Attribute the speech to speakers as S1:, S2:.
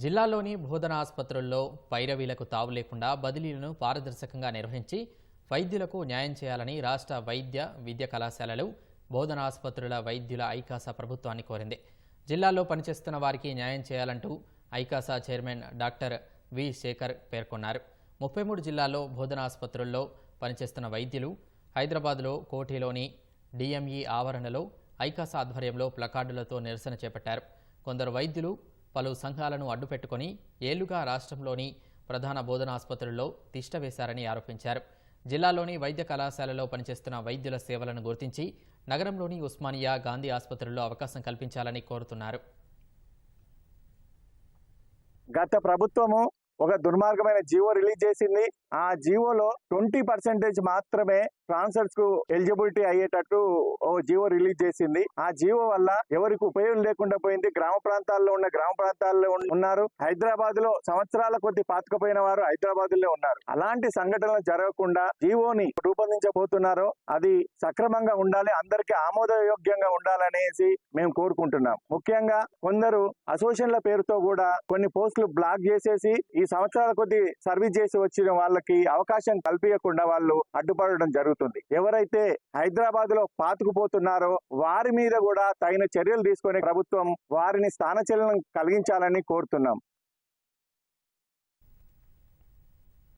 S1: జిల్లాలోని బోధన ఆసుపత్రుల్లో పైరవీలకు తావు లేకుండా బదిలీలను పారదర్శకంగా నిర్వహించి వైద్యులకు న్యాయం చేయాలని రాష్ట్ర వైద్య విద్య కళాశాలలు బోధన ఆసుపత్రుల వైద్యుల ఐకాసా ప్రభుత్వాన్ని కోరింది. జిల్లాలో పనిచేస్తున్న వారికి న్యాయం చేయాలంటూ ఐకాసా చైర్మన్ డాక్టర్ వి శేఖర్ పేర్కొన్నారు. 33 జిల్లాల్లో బోధన ఆసుపత్రుల్లో పనిచేస్తున్న వైద్యులు హైదరాబాద్లో కోఠీలోని డిఎంఈ ఆవరణలో ఐకాసా ఆధ్వర్యంలో ప్లకార్డులతో నిరసన చేపట్టారు. కొందరు వైద్యులు పలు సంఘాలను అడ్డుపెట్టుకుని ఏళ్లుగా రాష్ట్రంలోని ప్రధాన బోధన ఆసుపత్రుల్లో తిష్ట వేశారని ఆరోపించారు. జిల్లాలోని వైద్య కళాశాలలో పనిచేస్తున్న వైద్యుల సేవలను గుర్తించి నగరంలోని ఉస్మానియా, గాంధీ ఆసుపత్రుల్లో అవకాశం కల్పించాలని కోరుతున్నారు.
S2: గత ప్రభుత్వము ఒక దుర్మార్గమైన జీవో రిలీజ్ చేసింది. ఆ జీవోలో 20% మాత్రమే ట్రాన్స్ఫర్స్ కు ఎలిజిబిలిటీ అయ్యేటట్టు ఓ జీవో రిలీజ్ చేసింది. ఆ జీవో వల్ల ఎవరికి ఉపయోగం లేకుండా పోయింది. గ్రామ ప్రాంతాల్లో ఉన్నారు. హైదరాబాద్ లో సంవత్సరాల కొద్ది పాతుకుపోయిన వారు హైదరాబాద్ లో ఉన్నారు. అలాంటి సంఘటనలు జరగకుండా జీవోని రూపొందించబోతున్నారు. అది సక్రమంగా ఉండాలి, అందరికీ ఆమోదయోగ్యంగా ఉండాలనేసి మేము కోరుకుంటున్నాం. ముఖ్యంగా కొందరు అసోసియేషన్ల పేరుతో కూడా కొన్ని పోస్టులు బ్లాక్ చేసేసి ఈ సంవత్సరాల కొద్ది సర్వీస్ చేసి వచ్చిన వాళ్ళకి అవకాశం కల్పించకుండా వాళ్ళు అడ్డుపడడం జరుగుతుంది. ఎవరైతే హైదరాబాద్ లో పాతుకుపోతున్నారో వారి మీద కూడా తగిన చర్యలు తీసుకునే ప్రభుత్వం వారిని స్థానచలనం కలిగించాలని కోరుతున్నాం.